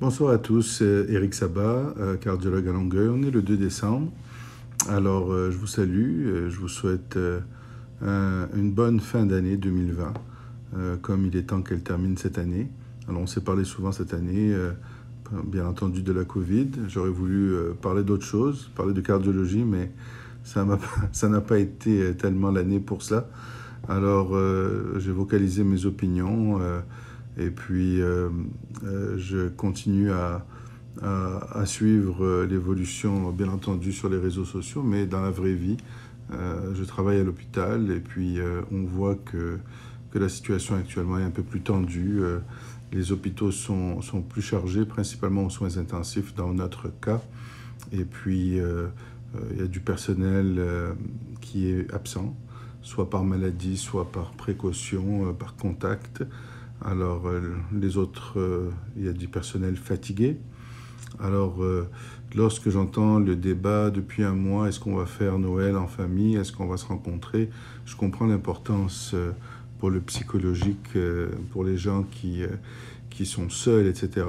Bonsoir à tous, c'est Eric Sabat, cardiologue à Longueuil. On est le 2 décembre. Alors, je vous salue, je vous souhaite une bonne fin d'année 2020, comme il est temps qu'elle termine cette année. Alors, on s'est parlé souvent cette année, bien entendu, de la Covid. J'aurais voulu parler d'autre chose, parler de cardiologie, mais ça n'a pas été tellement l'année pour cela. Alors, j'ai vocalisé mes opinions et puis je continue à suivre l'évolution, bien entendu, sur les réseaux sociaux, mais dans la vraie vie, je travaille à l'hôpital et puis on voit que la situation actuellement est un peu plus tendue. Les hôpitaux sont plus chargés, principalement aux soins intensifs dans notre cas. Et puis, il y a du personnel qui est absent, soit par maladie, soit par précaution, par contact. Alors, les autres, il y a du personnel fatigué. Alors, lorsque j'entends le débat depuis un mois, est-ce qu'on va faire Noël en famille, est-ce qu'on va se rencontrer, je comprends l'importance pour le psychologique, pour les gens qui sont seuls, etc.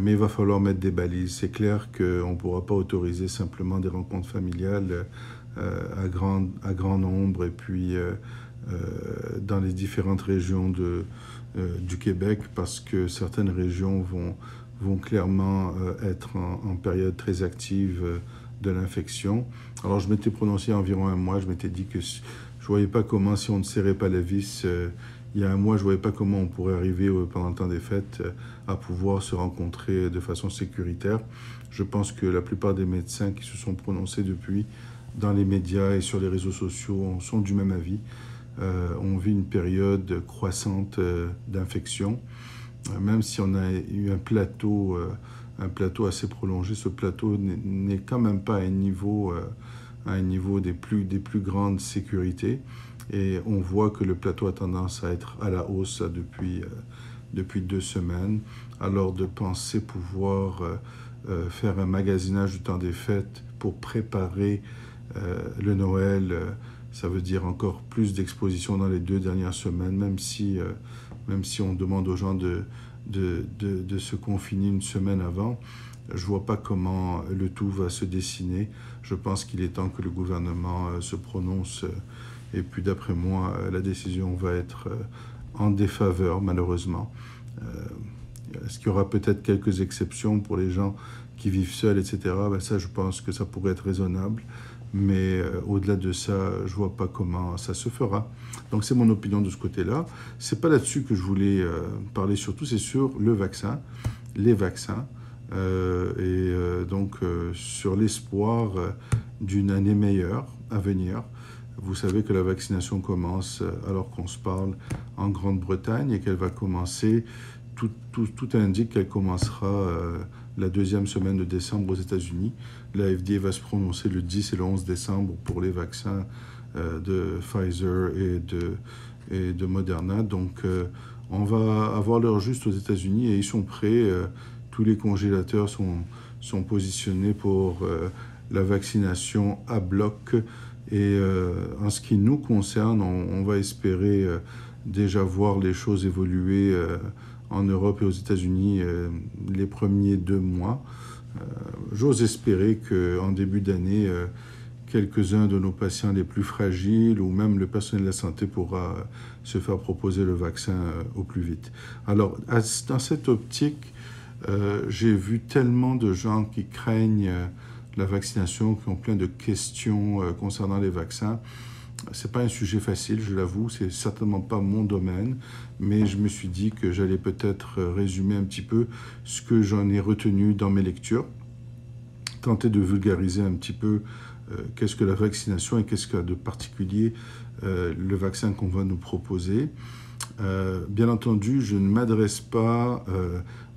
Mais il va falloir mettre des balises. C'est clair qu'on ne pourra pas autoriser simplement des rencontres familiales à grand nombre et puis dans les différentes régions du Québec parce que certaines régions vont clairement être en période très active de l'infection. Alors je m'étais prononcé il y a environ un mois, je m'étais dit que je ne voyais pas comment, si on ne serrait pas la vis, il y a un mois, je ne voyais pas comment on pourrait arriver pendant le temps des fêtes à pouvoir se rencontrer de façon sécuritaire. Je pense que la plupart des médecins qui se sont prononcés depuis dans les médias et sur les réseaux sociaux sont du même avis. On vit une période croissante d'infection. Même si on a eu un plateau assez prolongé, ce plateau n'est quand même pas à un niveau des plus grandes sécurités. Et on voit que le plateau a tendance à être à la hausse depuis 2 semaines. Alors de penser pouvoir faire un magasinage du temps des fêtes pour préparer le Noël, ça veut dire encore plus d'exposition dans les 2 dernières semaines, même si on demande aux gens de se confiner une semaine avant. Je ne vois pas comment le tout va se dessiner. Je pense qu'il est temps que le gouvernement se prononce. Et puis d'après moi, la décision va être en défaveur, malheureusement. Est-ce qu'il y aura peut-être quelques exceptions pour les gens qui vivent seuls, etc. Ben ça, je pense que ça pourrait être raisonnable. Mais au-delà de ça, je ne vois pas comment ça se fera. Donc c'est mon opinion de ce côté-là. C'est pas là-dessus que je voulais parler surtout, c'est sur le vaccin, les vaccins, donc sur l'espoir d'une année meilleure à venir. Vous savez que la vaccination commence alors qu'on se parle en Grande-Bretagne et qu'elle va commencer, tout indique qu'elle commencera la 2e semaine de décembre aux États-Unis. La FDA va se prononcer le 10 et le 11 décembre pour les vaccins de Pfizer et de Moderna. Donc on va avoir l'heure juste aux États-Unis et ils sont prêts. Tous les congélateurs sont positionnés pour la vaccination à bloc. Et en ce qui nous concerne, on va espérer déjà voir les choses évoluer en Europe et aux États-Unis les premiers 2 mois. J'ose espérer qu'en début d'année, quelques-uns de nos patients les plus fragiles ou même le personnel de la santé pourra se faire proposer le vaccin au plus vite. Alors, dans cette optique, j'ai vu tellement de gens qui craignent la vaccination, qui ont plein de questions concernant les vaccins. C'est pas un sujet facile, je l'avoue, c'est certainement pas mon domaine, mais je me suis dit que j'allais peut-être résumer un petit peu ce que j'en ai retenu dans mes lectures, tenter de vulgariser un petit peu qu'est-ce que la vaccination et qu'est-ce qu'il y a de particulier le vaccin qu'on va nous proposer. Bien entendu, je ne m'adresse pas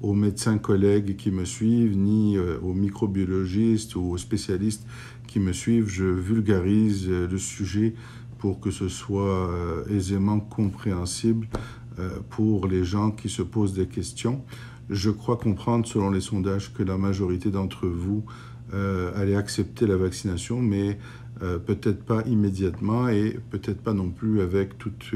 aux médecins collègues qui me suivent, ni aux microbiologistes ou aux spécialistes qui me suivent. Je vulgarise le sujet pour que ce soit aisément compréhensible pour les gens qui se posent des questions. Je crois comprendre, selon les sondages, que la majorité d'entre vous allait accepter la vaccination, mais peut-être pas immédiatement et peut-être pas non plus avec toute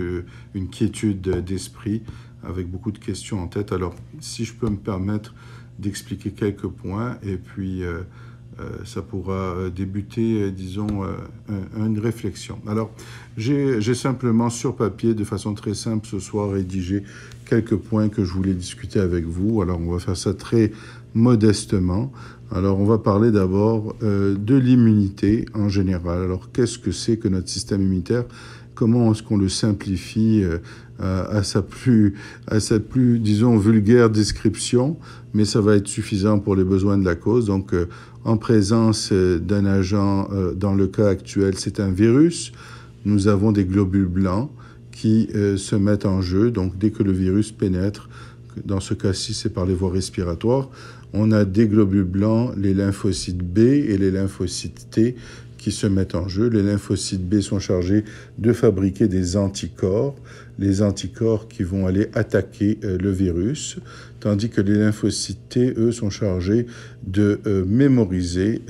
une quiétude d'esprit. avec beaucoup de questions en tête. Alors, si je peux me permettre d'expliquer quelques points, et puis ça pourra débuter, disons, une réflexion. Alors, j'ai simplement sur papier, de façon très simple ce soir, rédigé quelques points que je voulais discuter avec vous. Alors, on va faire ça très modestement. Alors, on va parler d'abord de l'immunité en général. Alors, qu'est-ce que c'est que notre système immunitaire? Comment est-ce qu'on le simplifie à sa plus, disons, vulgaire description, mais ça va être suffisant pour les besoins de la cause. Donc, en présence d'un agent, dans le cas actuel, c'est un virus, nous avons des globules blancs qui se mettent en jeu. Donc, dès que le virus pénètre, dans ce cas-ci, c'est par les voies respiratoires, on a des globules blancs, les lymphocytes B et les lymphocytes T qui se mettent en jeu. Les lymphocytes B sont chargés de fabriquer des anticorps, les anticorps qui vont aller attaquer le virus, tandis que les lymphocytes T, eux, sont chargés de mémoriser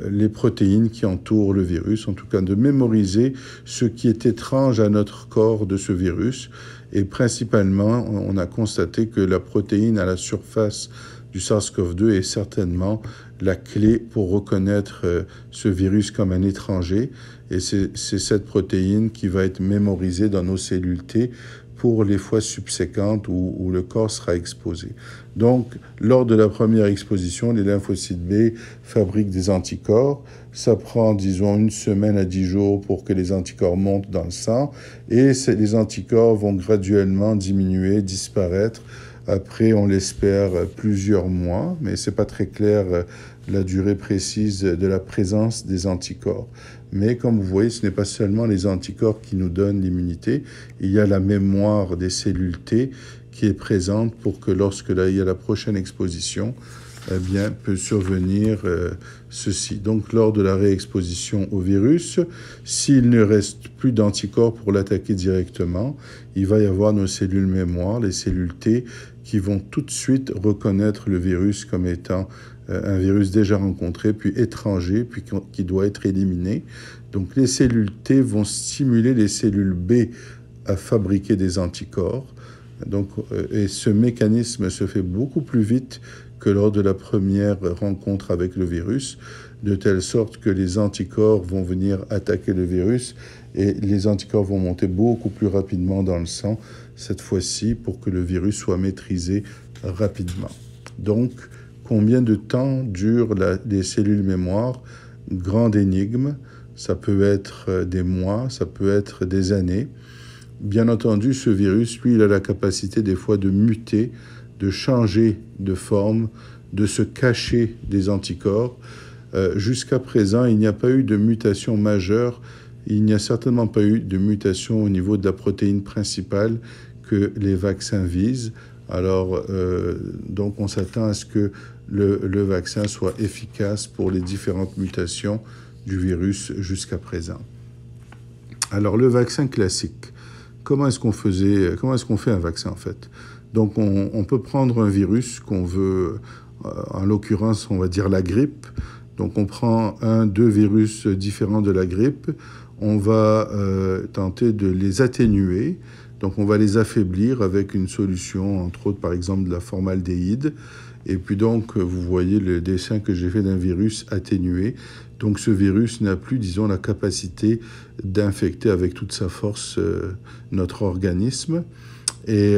les protéines qui entourent le virus, en tout cas de mémoriser ce qui est étrange à notre corps de ce virus. Et principalement, on a constaté que la protéine à la surface du SARS-CoV-2 est certainement la clé pour reconnaître ce virus comme un étranger. Et c'est cette protéine qui va être mémorisée dans nos cellules T pour les fois subséquentes où le corps sera exposé. Donc, lors de la première exposition, les lymphocytes B fabriquent des anticorps. Ça prend, disons, 1 semaine à 10 jours pour que les anticorps montent dans le sang. Et les anticorps vont graduellement diminuer, disparaître. Après, on l'espère, plusieurs mois, mais ce n'est pas très clair la durée précise de la présence des anticorps. Mais comme vous voyez, ce n'est pas seulement les anticorps qui nous donnent l'immunité, il y a la mémoire des cellules T qui est présente pour que lorsque il y a la prochaine exposition, eh bien, peut survenir ceci. Donc, lors de la réexposition au virus, s'il ne reste plus d'anticorps pour l'attaquer directement, il va y avoir nos cellules mémoire, les cellules T, qui vont tout de suite reconnaître le virus comme étant un virus déjà rencontré, puis étranger, puis qui doit être éliminé. Donc, les cellules T vont stimuler les cellules B à fabriquer des anticorps. Donc, et ce mécanisme se fait beaucoup plus vite que lors de la première rencontre avec le virus, de telle sorte que les anticorps vont venir attaquer le virus et les anticorps vont monter beaucoup plus rapidement dans le sang, cette fois-ci, pour que le virus soit maîtrisé rapidement. Donc, combien de temps durent les cellules mémoire? Grande énigme, ça peut être des mois, ça peut être des années. Bien entendu, ce virus, lui, il a la capacité des fois de muter, de changer de forme, de se cacher des anticorps. Jusqu'à présent, il n'y a pas eu de mutation majeure. Il n'y a certainement pas eu de mutation au niveau de la protéine principale que les vaccins visent. Alors, donc, on s'attend à ce que le vaccin soit efficace pour les différentes mutations du virus jusqu'à présent. Alors, le vaccin classique. Comment est-ce qu'on fait un vaccin, en fait? Donc, on peut prendre un virus qu'on veut, en l'occurrence, on va dire la grippe. Donc, on prend 2 virus différents de la grippe. On va tenter de les atténuer. Donc, on va les affaiblir avec une solution, entre autres, par exemple, de la formaldéhyde. Et puis donc, vous voyez le dessin que j'ai fait d'un virus atténué. Donc, ce virus n'a plus, disons, la capacité d'infecter avec toute sa force notre organisme. Et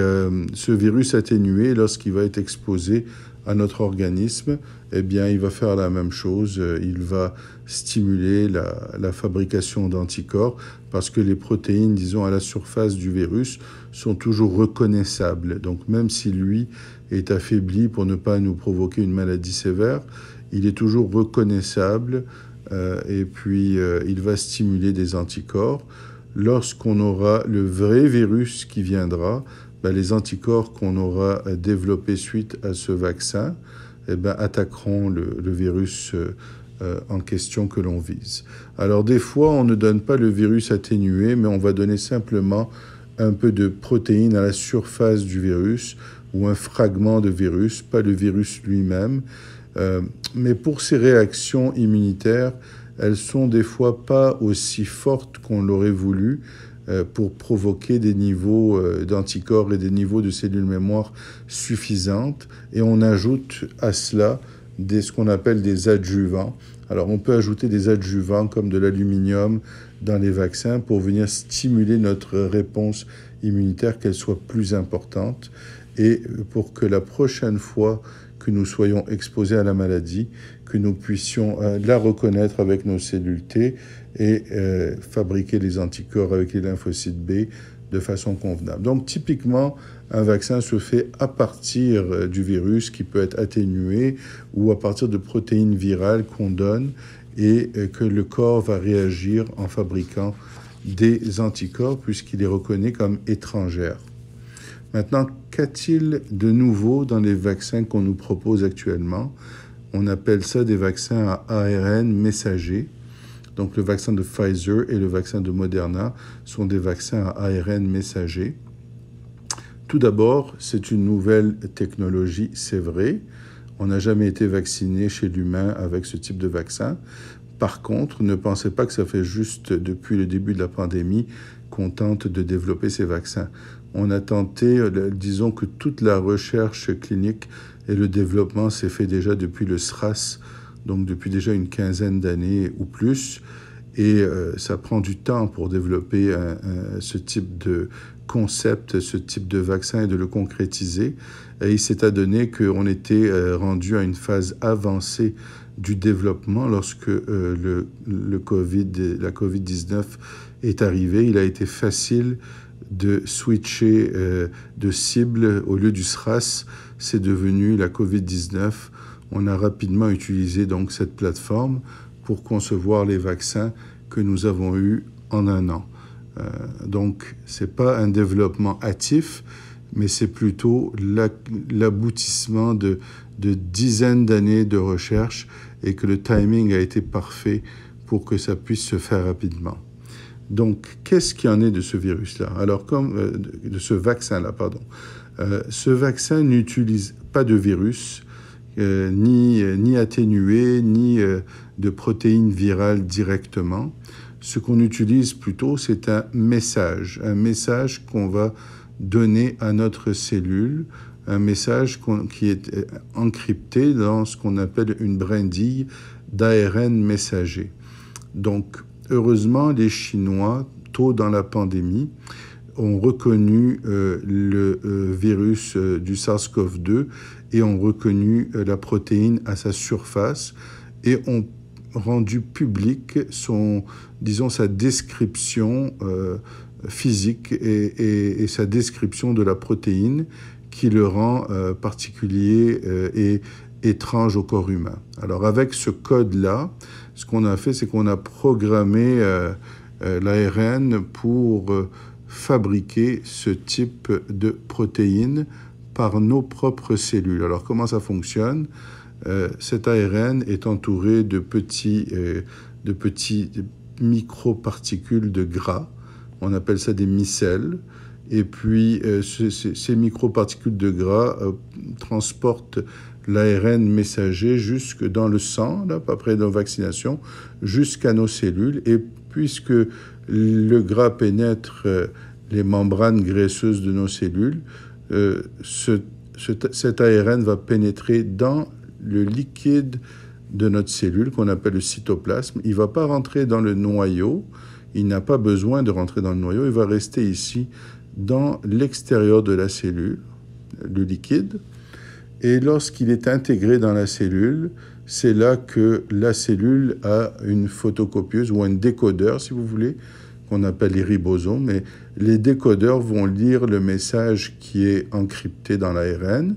ce virus atténué, lorsqu'il va être exposé à notre organisme, eh bien, il va faire la même chose. Il va stimuler la fabrication d'anticorps parce que les protéines, disons, à la surface du virus sont toujours reconnaissables. Donc, même si lui est affaibli pour ne pas nous provoquer une maladie sévère, il est toujours reconnaissable et puis il va stimuler des anticorps. Lorsqu'on aura le vrai virus qui viendra, les anticorps qu'on aura développés suite à ce vaccin attaqueront le virus en question que l'on vise. Alors des fois, on ne donne pas le virus atténué, mais on va donner simplement un peu de protéines à la surface du virus ou un fragment de virus, pas le virus lui-même. Mais pour ces réactions immunitaires, elles sont des fois pas aussi fortes qu'on l'aurait voulu. pour provoquer des niveaux d'anticorps et des niveaux de cellules mémoire suffisantes. Et on ajoute à cela ce qu'on appelle des adjuvants. Alors on peut ajouter des adjuvants comme de l'aluminium dans les vaccins pour venir stimuler notre réponse immunitaire, qu'elle soit plus importante, et pour que la prochaine fois que nous soyons exposés à la maladie, que nous puissions la reconnaître avec nos cellules T et fabriquer les anticorps avec les lymphocytes B de façon convenable. Donc typiquement, un vaccin se fait à partir du virus qui peut être atténué ou à partir de protéines virales qu'on donne et que le corps va réagir en fabriquant des anticorps puisqu'il les reconnaît comme étrangères. Maintenant, qu'a-t-il de nouveau dans les vaccins qu'on nous propose actuellement? On appelle ça des vaccins à ARN messager. Donc le vaccin de Pfizer et le vaccin de Moderna sont des vaccins à ARN messager. Tout d'abord, c'est une nouvelle technologie, c'est vrai. On n'a jamais été vacciné chez l'humain avec ce type de vaccin. Par contre, ne pensez pas que ça fait juste depuis le début de la pandémie qu'on tente de développer ces vaccins. On a tenté, disons que toute la recherche clinique et le développement s'est fait déjà depuis le SRAS, donc depuis déjà une quinzaine d'années ou plus. Et ça prend du temps pour développer ce type de concept, ce type de vaccin et de le concrétiser. Et il s'est adonné qu'on était rendu à une phase avancée du développement lorsque la COVID-19 est arrivée. Il a été facile de switcher de cible. Au lieu du SRAS, c'est devenu la COVID-19. On a rapidement utilisé donc cette plateforme pour concevoir les vaccins que nous avons eus en un an. Donc, ce n'est pas un développement hâtif, mais c'est plutôt l'aboutissement de dizaines d'années de recherche et que le timing a été parfait pour que ça puisse se faire rapidement. Donc, qu'est-ce qu'il y en est de ce virus-là? Alors, de ce vaccin-là, pardon. Ce vaccin n'utilise pas de virus, ni atténué, ni de protéines virales directement. Ce qu'on utilise plutôt, c'est un message qu'on va donner à notre cellule, un message qui est encrypté dans ce qu'on appelle une brindille d'ARN messager. Donc, heureusement, les Chinois, tôt dans la pandémie, ont reconnu le virus du SARS-CoV-2 et ont reconnu la protéine à sa surface et ont rendu publique sa description physique et sa description de la protéine qui le rend particulier et étrange au corps humain. Alors avec ce code-là, ce qu'on a fait, c'est qu'on a programmé l'ARN pour fabriquer ce type de protéines par nos propres cellules. Alors comment ça fonctionne? Cet ARN est entouré de petits microparticules de gras. On appelle ça des micelles. Et puis, ces microparticules de gras transportent l'ARN messager jusque dans le sang, là, après nos vaccinations, jusqu'à nos cellules. Et puisque le gras pénètre les membranes graisseuses de nos cellules, cet ARN va pénétrer dans le liquide de notre cellule, qu'on appelle le cytoplasme. Il ne va pas rentrer dans le noyau, il n'a pas besoin de rentrer dans le noyau, il va rester ici dans l'extérieur de la cellule, le liquide. Et lorsqu'il est intégré dans la cellule, c'est là que la cellule a une photocopieuse ou un décodeur, si vous voulez, qu'on appelle les ribosomes. Et les décodeurs vont lire le message qui est encrypté dans l'ARN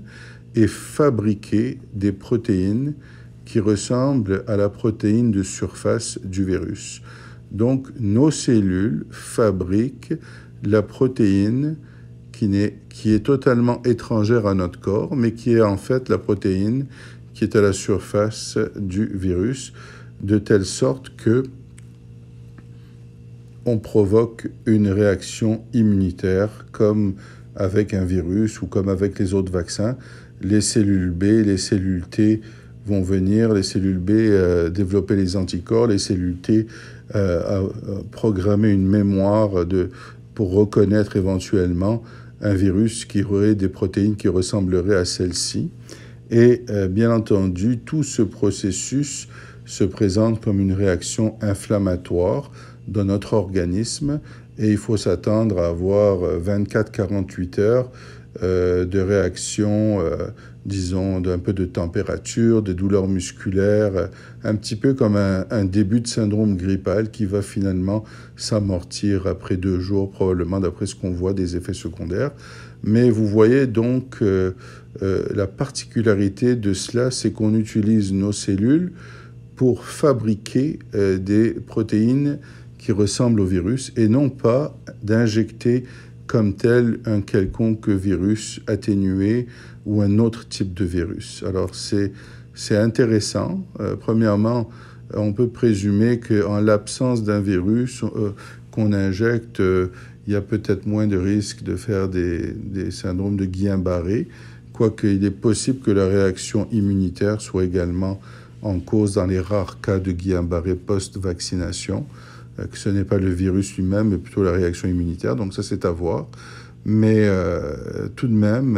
et fabriquer des protéines qui ressemblent à la protéine de surface du virus. Donc, nos cellules fabriquent la protéine qui est totalement étrangère à notre corps, mais qui est en fait la protéine qui est à la surface du virus, de telle sorte que on provoque une réaction immunitaire comme avec un virus ou comme avec les autres vaccins. Les cellules B, les cellules T vont venir, les cellules B développer les anticorps, les cellules T programmer une mémoire pour reconnaître éventuellement un virus qui aurait des protéines qui ressembleraient à celles-ci. Et bien entendu, tout ce processus se présente comme une réaction inflammatoire dans notre organisme et il faut s'attendre à avoir 24-48 heures de réaction, disons, d'un peu de température, de douleurs musculaires, un petit peu comme un début de syndrome grippal qui va finalement s'amortir après 2 jours, probablement d'après ce qu'on voit des effets secondaires. Mais vous voyez donc la particularité de cela, c'est qu'on utilise nos cellules pour fabriquer des protéines qui ressemblent au virus et non pas d'injecter comme tel un quelconque virus atténué ou un autre type de virus. Alors c'est intéressant. Premièrement, on peut présumer qu'en l'absence d'un virus qu'on injecte, il y a peut-être moins de risques de faire des syndromes de Guillain-Barré, quoique il est possible que la réaction immunitaire soit également en cause dans les rares cas de Guillain-Barré post-vaccination, que ce n'est pas le virus lui-même, mais plutôt la réaction immunitaire. Donc ça, c'est à voir. Mais tout de même,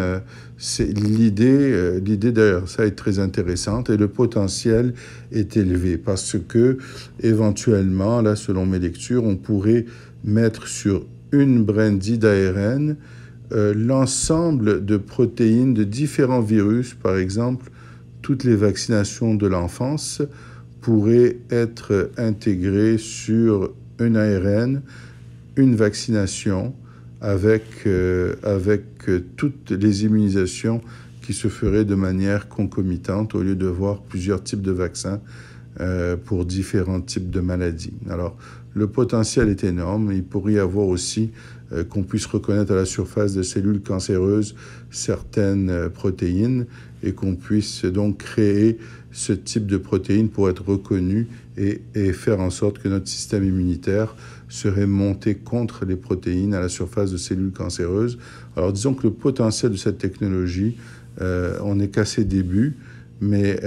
l'idée derrière ça est très intéressante et le potentiel est élevé parce que, éventuellement, là, selon mes lectures, on pourrait mettre sur une brindille d'ARN l'ensemble de protéines de différents virus, par exemple, toutes les vaccinations de l'enfance pourraient être intégrées sur un ARN, une vaccination, avec toutes les immunisations qui se feraient de manière concomitante au lieu de voir plusieurs types de vaccins pour différents types de maladies. Alors, le potentiel est énorme. Il pourrait y avoir aussi qu'on puisse reconnaître à la surface des cellules cancéreuses certaines protéines et qu'on puisse donc créer ce type de protéines pour être reconnu et faire en sorte que notre système immunitaire serait monté contre les protéines à la surface de cellules cancéreuses. Alors disons que le potentiel de cette technologie, on n'est qu'à ses débuts, mais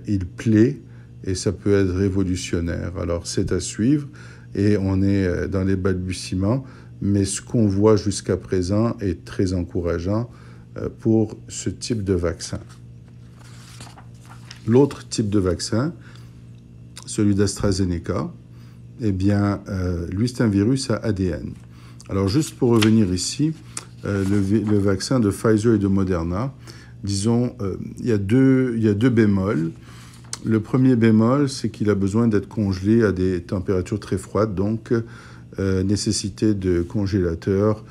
il plaît et ça peut être révolutionnaire. Alors c'est à suivre et on est dans les balbutiements, mais ce qu'on voit jusqu'à présent est très encourageant pour ce type de vaccin. L'autre type de vaccin, celui d'AstraZeneca, eh bien, lui, c'est un virus à ADN. Alors, juste pour revenir ici, le vaccin de Pfizer et de Moderna, disons, il y a deux bémols. Le premier bémol, c'est qu'il a besoin d'être congelé à des températures très froides, donc nécessité de congélateurs.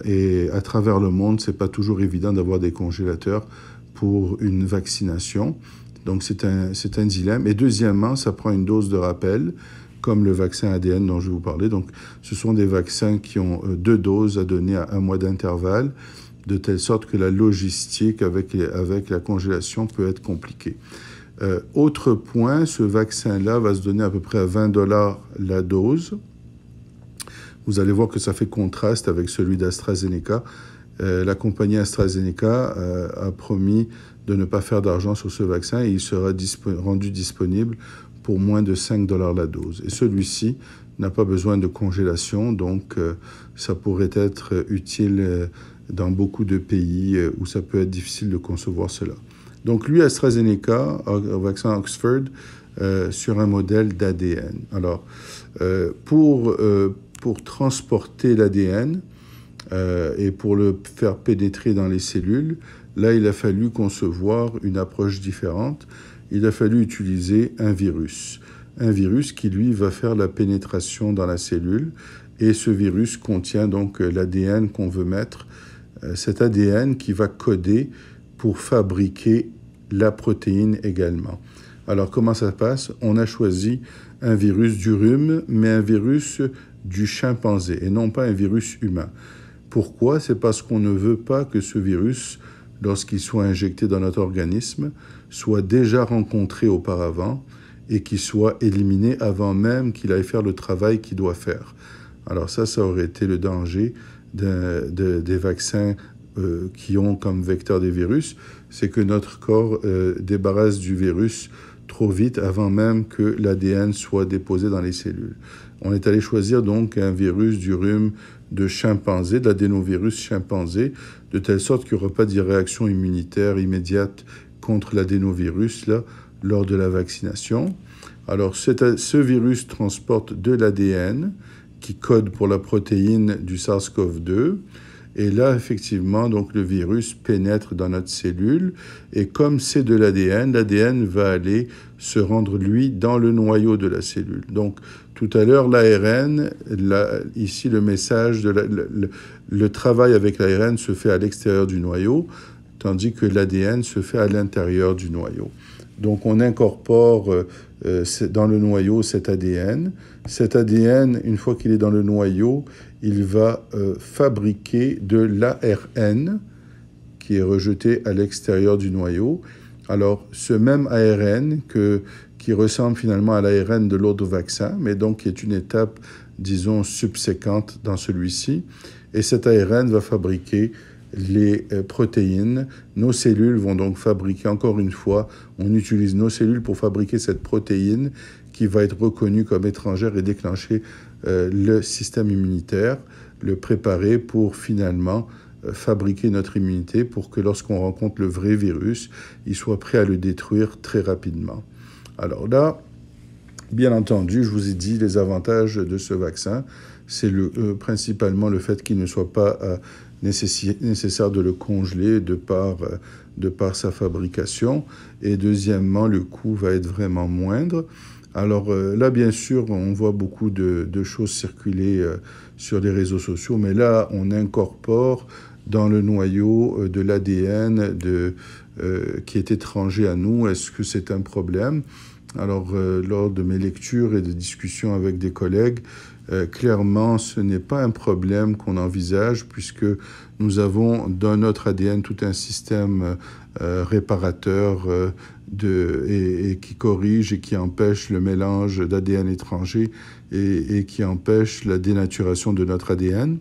Et à travers le monde, c'est pas toujours évident d'avoir des congélateurs pour une vaccination. Donc, c'est un dilemme. Et deuxièmement, ça prend une dose de rappel, comme le vaccin ADN dont je vais vous parler. Donc, ce sont des vaccins qui ont 2 doses à donner à 1 mois d'intervalle, de telle sorte que la logistique avec la congélation peut être compliquée. Autre point, ce vaccin-là va se donner à peu près à $20 la dose. Vous allez voir que ça fait contraste avec celui d'AstraZeneca. La compagnie AstraZeneca a promis de ne pas faire d'argent sur ce vaccin et il sera rendu disponible pour moins de $5 la dose. Et celui-ci n'a pas besoin de congélation, donc ça pourrait être utile dans beaucoup de pays où ça peut être difficile de concevoir cela. Donc lui, AstraZeneca, au vaccin Oxford, sur un modèle d'ADN. Alors, pour transporter l'ADN et pour le faire pénétrer dans les cellules, là, il a fallu concevoir une approche différente. Il a fallu utiliser un virus qui, lui, va faire la pénétration dans la cellule. Et ce virus contient donc l'ADN qu'on veut mettre, cet ADN qui va coder pour fabriquer la protéine également. Alors, comment ça passe? On a choisi un virus du rhume, mais un virus du chimpanzé, et non pas un virus humain. Pourquoi? C'est parce qu'on ne veut pas que ce virus, lorsqu'il soit injecté dans notre organisme, soit déjà rencontré auparavant et qu'il soit éliminé avant même qu'il aille faire le travail qu'il doit faire. Alors ça aurait été le danger des vaccins qui ont comme vecteur des virus, c'est que notre corps débarrasse du virus trop vite avant même que l'ADN soit déposé dans les cellules. On est allé choisir donc un virus du rhume de chimpanzé, d'adénovirus chimpanzé, de telle sorte qu'il n'y aura pas de réaction immunitaire immédiate contre l'adénovirus là, lors de la vaccination. Alors, ce virus transporte de l'ADN qui code pour la protéine du SARS-CoV-2. Et là, effectivement, donc le virus pénètre dans notre cellule. Et comme c'est de l'ADN, l'ADN va aller se rendre, lui, dans le noyau de la cellule. Donc, tout à l'heure, l'ARN, ici, le message, le travail avec l'ARN se fait à l'extérieur du noyau, tandis que l'ADN se fait à l'intérieur du noyau. Donc, on incorpore dans le noyau cet ADN. Cet ADN, une fois qu'il est dans le noyau, il va fabriquer de l'ARN qui est rejeté à l'extérieur du noyau. Alors, ce même ARN qui ressemble finalement à l'ARN de l'autre vaccin, mais donc qui est une étape, disons, subséquente dans celui-ci. Et cet ARN va fabriquer les protéines. Nos cellules vont donc fabriquer, encore une fois, on utilise nos cellules pour fabriquer cette protéine qui va être reconnue comme étrangère et déclencher le système immunitaire, le préparer pour finalement fabriquer notre immunité pour que lorsqu'on rencontre le vrai virus, il soit prêt à le détruire très rapidement. Alors là, bien entendu, je vous ai dit les avantages de ce vaccin. C'est principalement le fait qu'il ne soit pas nécessaire de le congeler de par sa fabrication. Et deuxièmement, le coût va être vraiment moindre. Alors là, bien sûr, on voit beaucoup de choses circuler sur les réseaux sociaux, mais là, on incorpore dans le noyau de l'ADN qui est étranger à nous. Est-ce que c'est un problème? Alors, lors de mes lectures et de discussions avec des collègues, clairement, ce n'est pas un problème qu'on envisage puisque nous avons dans notre ADN tout un système réparateur et qui corrige et qui empêche le mélange d'ADN étranger et qui empêche la dénaturation de notre ADN.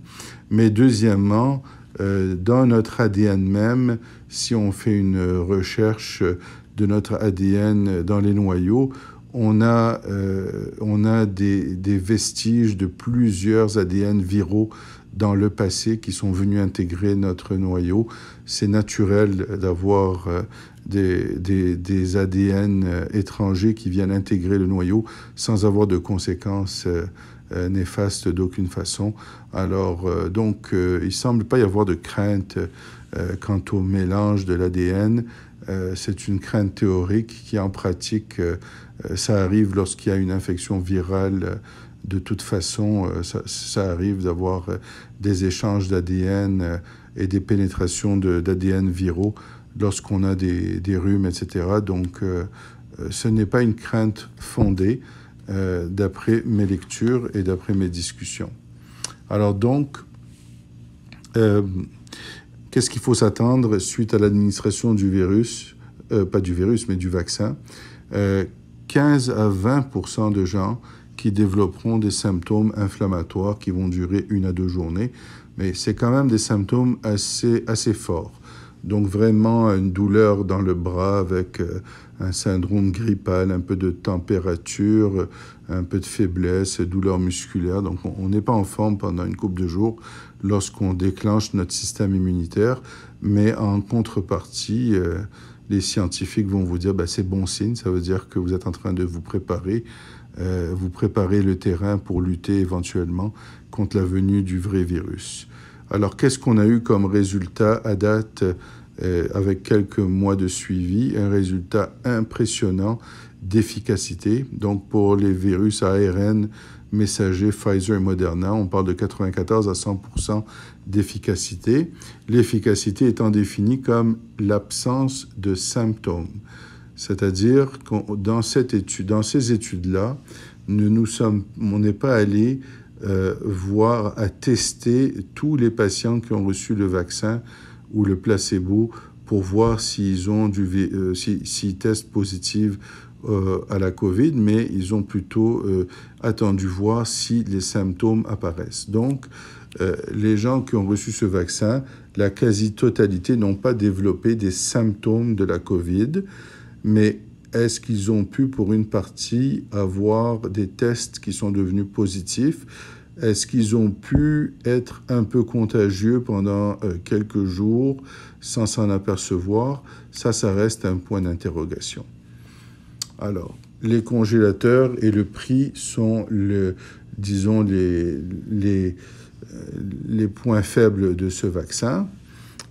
Mais deuxièmement, dans notre ADN même, si on fait une recherche de notre ADN dans les noyaux, on a des vestiges de plusieurs ADN viraux dans le passé qui sont venus intégrer notre noyau. C'est naturel d'avoir des ADN étrangers qui viennent intégrer le noyau sans avoir de conséquences néfastes d'aucune façon. Alors, donc, il ne semble pas y avoir de crainte quant au mélange de l'ADN. C'est une crainte théorique qui, en pratique, ça arrive lorsqu'il y a une infection virale. De toute façon, ça arrive d'avoir des échanges d'ADN et des pénétrations d'ADN viraux lorsqu'on a des rhumes, etc. Donc, ce n'est pas une crainte fondée d'après mes lectures et d'après mes discussions. Alors donc, qu'est-ce qu'il faut s'attendre suite à l'administration du virus, pas du virus, mais du vaccin? 15 à 20% de gens qui développeront des symptômes inflammatoires qui vont durer 1 à 2 journées, mais c'est quand même des symptômes assez forts. Donc vraiment une douleur dans le bras avec un syndrome grippal, un peu de température, un peu de faiblesse, douleur musculaire. Donc on n'est pas en forme pendant une couple de jours lorsqu'on déclenche notre système immunitaire, mais en contrepartie, les scientifiques vont vous dire c'est bon signe, ça veut dire que vous êtes en train de vous préparer le terrain pour lutter éventuellement contre la venue du vrai virus. Alors, qu'est-ce qu'on a eu comme résultat à date avec quelques mois de suivi? Un résultat impressionnant d'efficacité. Donc, pour les virus à ARN messagers Pfizer et Moderna, on parle de 94 à 100% d'efficacité. L'efficacité étant définie comme l'absence de symptômes. C'est-à-dire que dans ces études-là, on n'est pas allé tester tous les patients qui ont reçu le vaccin ou le placebo pour voir s'ils testent positifs à la COVID, mais ils ont plutôt attendu voir si les symptômes apparaissent. Donc, les gens qui ont reçu ce vaccin, la quasi-totalité n'ont pas développé des symptômes de la COVID, mais est-ce qu'ils ont pu, pour une partie, avoir des tests qui sont devenus positifs? Est-ce qu'ils ont pu être un peu contagieux pendant quelques jours sans s'en apercevoir? Ça reste un point d'interrogation. Alors, les congélateurs et le prix sont, disons, les points faibles de ce vaccin.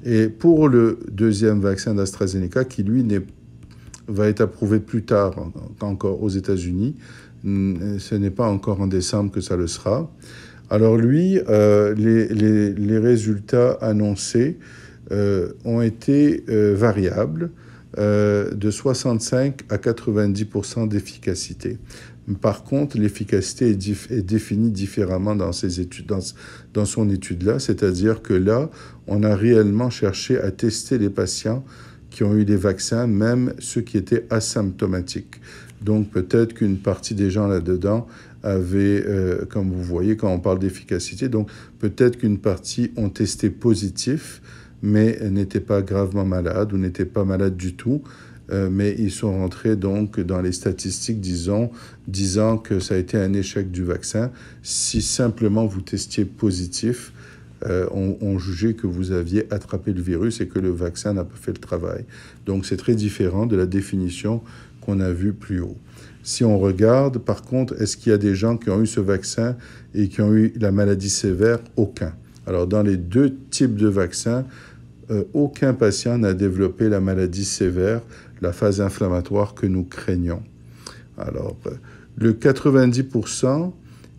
Et pour le deuxième vaccin d'AstraZeneca, qui lui va être approuvé plus tard encore aux États-Unis, ce n'est pas encore en décembre que ça le sera. Alors lui, les résultats annoncés ont été variables, de 65 à 90% d'efficacité. Par contre, l'efficacité est définie différemment dans ses études, dans son étude-là, c'est-à-dire que là, on a réellement cherché à tester les patients qui ont eu les vaccins, même ceux qui étaient asymptomatiques. Donc peut-être qu'une partie des gens là-dedans avaient, comme vous voyez, quand on parle d'efficacité, donc peut-être qu'une partie ont testé positif, mais n'étaient pas gravement malades ou n'étaient pas malades du tout. Mais ils sont rentrés donc dans les statistiques, disant que ça a été un échec du vaccin. Si simplement vous testiez positif, on jugeait que vous aviez attrapé le virus et que le vaccin n'a pas fait le travail. Donc c'est très différent de la définition qu'on a vue plus haut. Si on regarde, par contre, est-ce qu'il y a des gens qui ont eu ce vaccin et qui ont eu la maladie sévère? Aucun. Alors dans les deux types de vaccins, aucun patient n'a développé la maladie sévère, la phase inflammatoire que nous craignons. Alors, le 90%,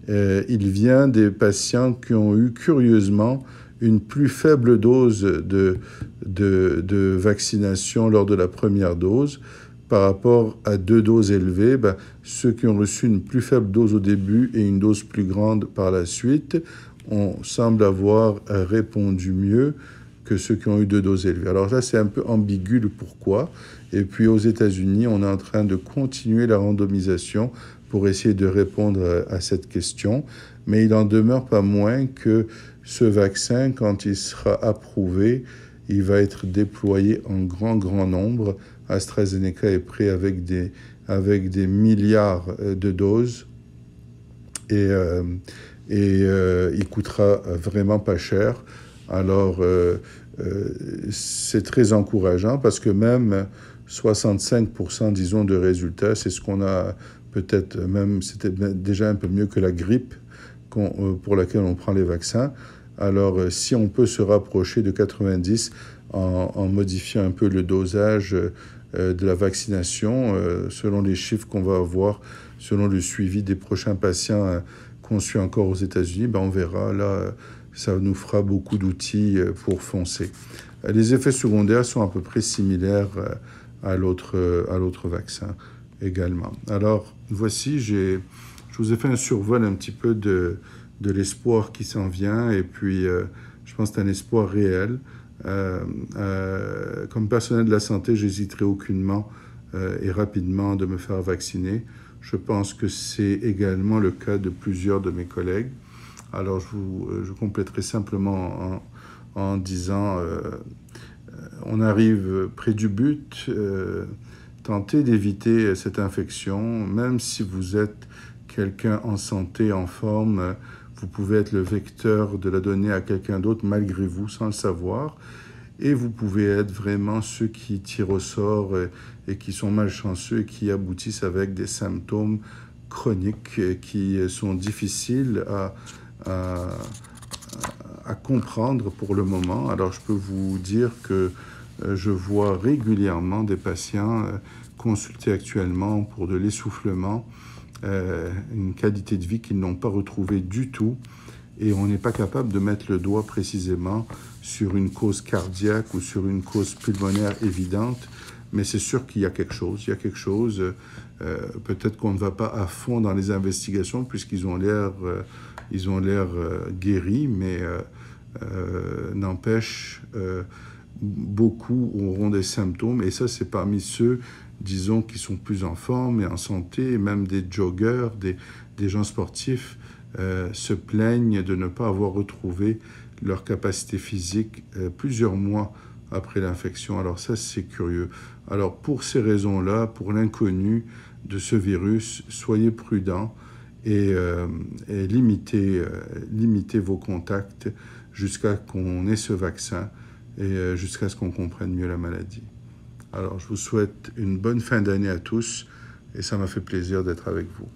il vient des patients qui ont eu curieusement une plus faible dose de vaccination lors de la première dose par rapport à deux doses élevées. Ceux qui ont reçu une plus faible dose au début et une dose plus grande par la suite, on semble avoir répondu mieux que ceux qui ont eu deux doses élevées. Alors là, c'est un peu ambigu le pourquoi. Et puis aux États-Unis, on est en train de continuer la randomisation pour essayer de répondre à cette question. Mais il en demeure pas moins que ce vaccin, quand il sera approuvé, il va être déployé en grand nombre. AstraZeneca est prêt avec des milliards de doses. Et il coûtera vraiment pas cher. Alors, c'est très encourageant parce que même 65%, disons, de résultats, c'est ce qu'on a peut-être même, c'était déjà un peu mieux que la grippe pour laquelle on prend les vaccins. Alors, si on peut se rapprocher de 90 en modifiant un peu le dosage de la vaccination, selon les chiffres qu'on va avoir, selon le suivi des prochains patients qu'on suit encore aux États-Unis, on verra. Là, ça nous fera beaucoup d'outils pour foncer. Les effets secondaires sont à peu près similaires à l'autre vaccin également. Alors, voici, je vous ai fait un survol un petit peu de l'espoir qui s'en vient, et puis je pense que c'est un espoir réel. Comme personnel de la santé, j'hésiterai aucunement et rapidement de me faire vacciner. Je pense que c'est également le cas de plusieurs de mes collègues. Alors, je compléterai simplement en disant, on arrive près du but, tentez d'éviter cette infection, même si vous êtes quelqu'un en santé, en forme, vous pouvez être le vecteur de la donner à quelqu'un d'autre malgré vous, sans le savoir, et vous pouvez être vraiment ceux qui tirent au sort et qui sont malchanceux et qui aboutissent avec des symptômes chroniques qui sont difficiles à comprendre pour le moment. Alors, je peux vous dire que je vois régulièrement des patients consultés actuellement pour de l'essoufflement, une qualité de vie qu'ils n'ont pas retrouvée du tout, et on n'est pas capable de mettre le doigt précisément sur une cause cardiaque ou sur une cause pulmonaire évidente, mais c'est sûr qu'il y a quelque chose. Il y a quelque chose, peut-être qu'on ne va pas à fond dans les investigations puisqu'ils ont l'air guéris, mais n'empêche, beaucoup auront des symptômes, et ça, c'est parmi ceux, disons, qui sont plus en forme et en santé, et même des joggeurs, des gens sportifs se plaignent de ne pas avoir retrouvé leur capacité physique plusieurs mois après l'infection. Alors ça, c'est curieux. Alors pour ces raisons-là, pour l'inconnu de ce virus, soyez prudents et limiter vos contacts jusqu'à qu'on ait ce vaccin et jusqu'à ce qu'on comprenne mieux la maladie. Alors, je vous souhaite une bonne fin d'année à tous et ça m'a fait plaisir d'être avec vous.